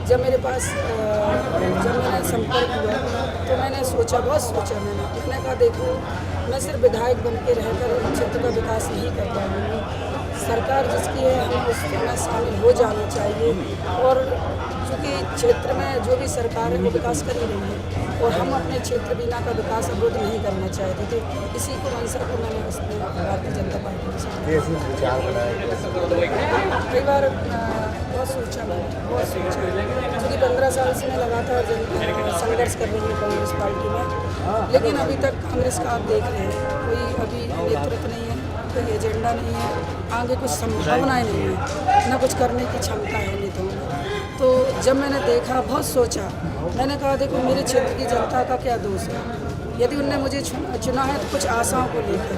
जब मेरे पास जब मैंने संपर्क हुआ तो मैंने सोचा, बहुत सोचा मैंने कहा देखो, मैं सिर्फ विधायक बन के रहकर क्षेत्र का विकास नहीं कर पाऊँगी। सरकार जिसकी है हमें उसमें शामिल हो जाना चाहिए। और चूँकि क्षेत्र में जो भी सरकार है वो विकास कर ही रही है और हम अपने क्षेत्र बीना का विकास अवरुद्ध नहीं करना चाहते थे। इसी को मंशा को मैंने उसमें भारतीय जनता पार्टी के साथ कई बार बहुत सोचा मैंने, बहुत सोचा, क्योंकि 15 साल से मैं लगातार संघर्ष कर रही हूँ कांग्रेस पार्टी में। लेकिन अभी तक कांग्रेस का आप देख रहे हैं, कोई अभी नेतृत्व नहीं है, कोई एजेंडा नहीं है, आगे कुछ संभावनाएं नहीं है, न कुछ करने की क्षमता है नेताओं में। तो जब मैंने देखा, बहुत सोचा, मैंने कहा देखो मेरे क्षेत्र की जनता का क्या दोष है, यदि उनने मुझे चुना है तो कुछ आशाओं को लेकर।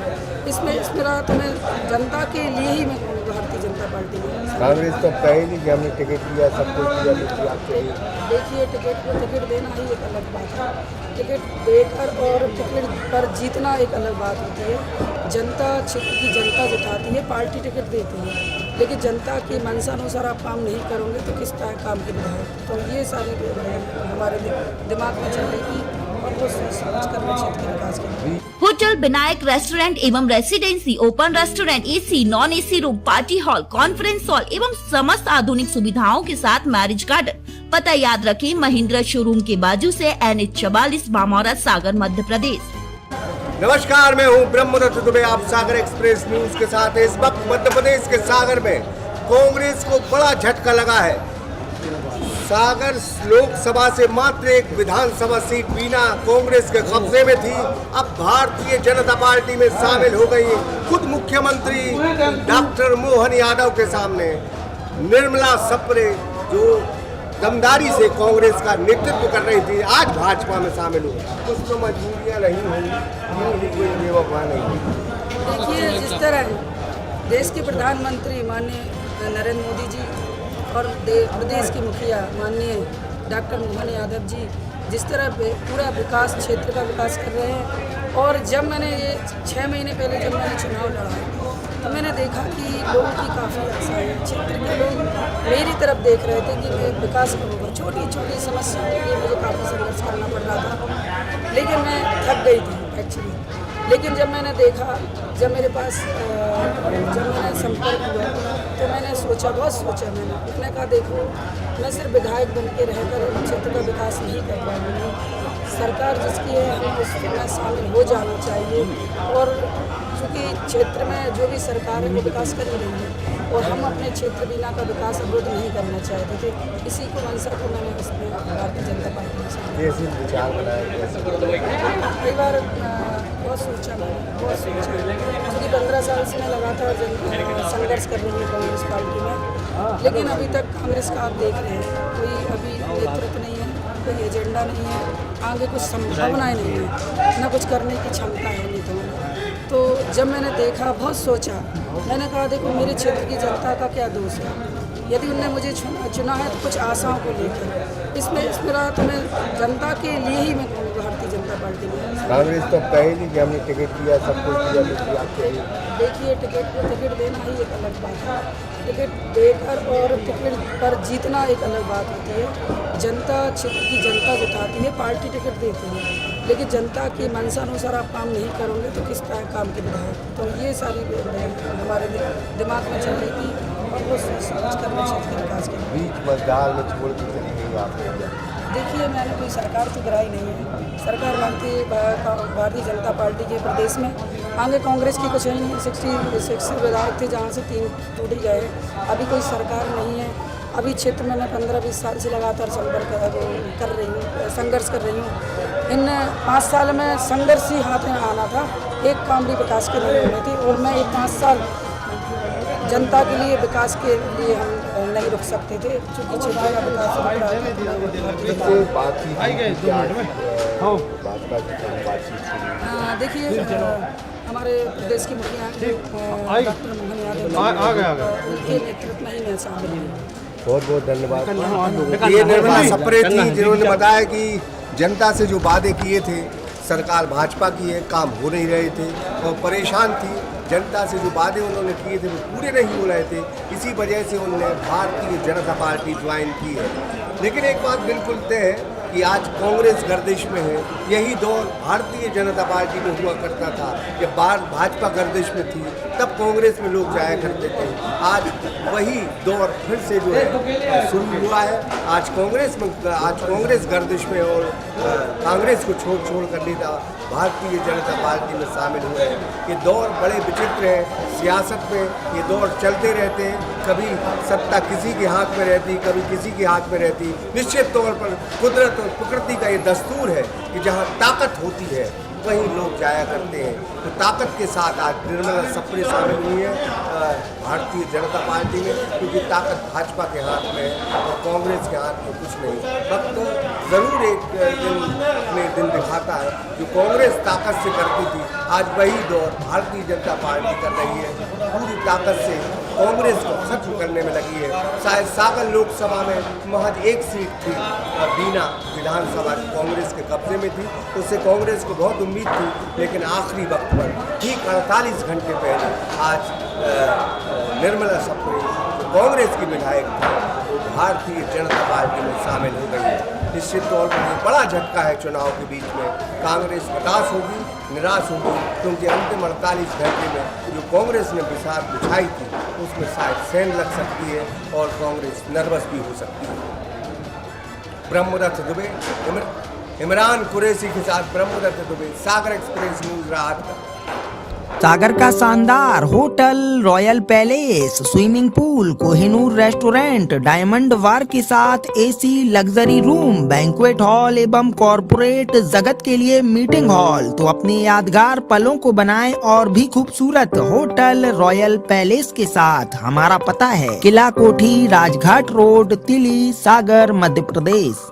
इसमें रहा तो मैं जनता के लिए ही मैं भारतीय जनता पार्टी में। कांग्रेस तो कहेगी कि हमने टिकट दिया, सब कुछ दिया। देखिए टिकट देना ही एक अलग बात है, टिकट देकर और टिकट पर जीतना एक अलग बात होती है। जनता, क्षेत्र की जनता जिताती है, पार्टी टिकट देती है, लेकिन जनता की मंशा अनुसार आप काम नहीं करोगे तो किस तरह काम के विधायक। तो ये सारी हमारे दिमाग में चल रही थी और वो समझ कर मैं क्षेत्र के विकास के। होटल विनायक रेस्टोरेंट एवं residency, open restaurant, AC, non AC room, party hall, conference hall एवं समस्त आधुनिक सुविधाओं के साथ मैरिज गार्डन। पता याद रखें, महिंद्रा शोरूम के बाजू से NH 44, बामौरा, सागर, मध्य प्रदेश। नमस्कार, मैं हूं ब्रह्मदत्त दुबे, आप सागर एक्सप्रेस न्यूज के साथ। इस वक्त मध्य प्रदेश के सागर में कांग्रेस को बड़ा झटका लगा है। सागर लोकसभा से मात्र एक विधानसभा सीट बीना कांग्रेस के कब्जे में थी, अब भारतीय जनता पार्टी में शामिल हो गई। खुद मुख्यमंत्री डॉक्टर मोहन यादव के सामने निर्मला सप्रे, जो दमदारी से कांग्रेस का नेतृत्व कर रही थी, आज भाजपा में शामिल हुई। कुछ तो मजबूरियां नहीं हुई, कोई बेवफा नहीं। देखिए, जिस तरह देश के प्रधानमंत्री माननीय नरेंद्र मोदी जी और प्रदेश के मुखिया माननीय डॉक्टर मोहन यादव जी जिस तरह पूरा विकास, क्षेत्र का विकास कर रहे हैं, और जब मैंने ये 6 महीने पहले जब मैंने चुनाव लड़ा तो मैंने देखा कि लोगों की काफ़ी आशा है। क्षेत्र के लोग मेरी तरफ देख रहे थे कि विकास कब होगा। छोटी छोटी समस्याओं के लिए मुझे काफ़ी संघर्ष करना पड़ रहा था, लेकिन मैं थक गई थी एक्चुअली। लेकिन जब मैंने देखा, जब मेरे पास जब मैंने संपर्क हुआ तो मैंने सोचा, बहुत सोचा मैंने कहा देखो, मैं सिर्फ विधायक बन के रहकर क्षेत्र का विकास नहीं कर पाऊँगी। सरकार जिसकी है हमें उसमें शामिल हो जाना चाहिए। और चूँकि क्षेत्र में जो भी सरकार है वो विकास कर ही रही है और हम अपने क्षेत्र बीना का विकास अवरुद्ध नहीं करना चाहते थे। इसी को मंशा को मैंने उसमें भारतीय जनता पार्टी के साथ कई बार बहुत सोचा मैंने, बहुत सोचा, क्योंकि 15 साल से मैं लगातार संघर्ष कर रही हूँ कांग्रेस पार्टी में। लेकिन अभी तक कांग्रेस का आप देख रहे हैं, कोई अभी नेतृत्व नहीं है, कोई एजेंडा नहीं है, आगे कुछ संभावनाएं नहीं है, न कुछ करने की क्षमता है नेताओं में। तो जब मैंने देखा, बहुत सोचा, मैंने कहा देखो मेरे क्षेत्र की जनता का क्या दोष है, यदि उनने मुझे चुना है तो कुछ आशाओं को लेकर। इसमें रहा तो मैं जनता के लिए ही मैं भारतीय जनता पार्टी में। कांग्रेस तो कहेगी कि हमने टिकट दिया, सब कुछ दिया। देखिए टिकट देना ही एक अलग बात है, टिकट देकर और टिकट पर जीतना एक अलग बात होती है। जनता, क्षेत्र की जनता जिताती है, पार्टी टिकट देती है, लेकिन जनता की मंशा अनुसार आप काम नहीं करोगे तो किस तरह काम के विधायक। तो ये सारी हमारे दिमाग में चल रही थी और वो समझ कर मैं क्षेत्र के विकास के बीच मजदार में छोड़ के चली गई आप। देखिए, मैंने कोई सरकार तो गिराई नहीं है। सरकार भारतीय जनता पार्टी के प्रदेश में आगे कांग्रेस की कुछ नहीं, 66 विधायक थे जहाँ से 3 टूट ही गए। अभी कोई सरकार नहीं है। अभी क्षेत्र में मैं 15-20 साल से लगातार संघर्ष कर रही हूँ। इन 5 साल में संघर्ष ही हाथ में आना था, एक काम भी विकास के नहीं होने थी। और मैं 5 साल जनता के लिए, विकास के लिए हम नहीं रुक सकते थे, क्योंकि क्षेत्र का विकास देखिए, हमारे प्रदेश के मुखिया डॉक्टर मोहन यादव उनके नेतृत्व में ही मैं शामिल हूँ। बहुत बहुत धन्यवाद। ये निर्मला सप्रे थी जिन्होंने बताया कि जनता से जो वादे किए थे, सरकार भाजपा की है, काम हो नहीं रहे थे और परेशान थी। जनता से जो वादे उन्होंने किए थे वो पूरे नहीं हो रहे थे, इसी वजह से उन्होंने भारतीय जनता पार्टी ज्वाइन की है। लेकिन एक बात बिल्कुल तय है कि आज कांग्रेस गर्दिश में है। यही दौर भारतीय जनता पार्टी में हुआ करता था। जब भाजपा गर्दिश में थी तब कांग्रेस में लोग जाया करते थे। आज वही दौर फिर से जो है शुरू हुआ है। आज कांग्रेस गर्दिश में और कांग्रेस को छोड़ कर नेता भारतीय जनता पार्टी में शामिल हुए हैं। ये दौर बड़े विचित्र हैं। सियासत में ये दौर चलते रहते हैं। कभी सत्ता किसी के हाथ में रहती, कभी किसी के हाथ में रहती। निश्चित तौर पर कुदरत और प्रकृति का ये दस्तूर है कि जहाँ ताकत होती है वहीं लोग जाया करते हैं। तो ताकत के साथ आज निर्मला सप्रे शामिल हुई है भारतीय जनता पार्टी में, क्योंकि ताकत भाजपा के हाथ में है और कांग्रेस के हाथ में कुछ नहीं। वक्त ज़रूर एक दिन दिखाता है। जो कांग्रेस ताकत से करती थी, आज वही दौर भारतीय जनता पार्टी कर रही है। पूरी ताकत से कांग्रेस को खत्म करने में लगी है। शायद सागर लोकसभा में महज एक सीट थी, बीना विधानसभा कांग्रेस के कब्जे में थी। उससे कांग्रेस को बहुत उम्मीद थी, लेकिन आखिरी वक्त पर ठीक 48 घंटे पहले आज निर्मला सप्रे जो कांग्रेस की विधायक थी वो भारतीय जनता पार्टी में शामिल हो गई है। निश्चित तौर पर ये बड़ा झटका है। चुनाव के बीच में कांग्रेस हताश होगी, निराश होगी, क्योंकि अंतिम 48 घंटे में जो कांग्रेस ने बिसात बिछाई थी उसमें शायद सेंध लग सकती है और कांग्रेस नर्वस भी हो सकती है। ब्रह्मदत्त दुबे, इमरान कुरैशी के साथ ब्रह्मदत्त दुबे, सागर एक्सप्रेस न्यूज रात। सागर का शानदार hotel, royal palace, swimming pool, Kohinoor restaurant, diamond bar के साथ AC luxury room, banquet hall एवं कॉरपोरेट जगत के लिए मीटिंग हॉल। तो अपने यादगार पलों को बनाएं और भी खूबसूरत होटल रॉयल पैलेस के साथ। हमारा पता है किला कोठी, राजघाट रोड, तिली, सागर, मध्य प्रदेश।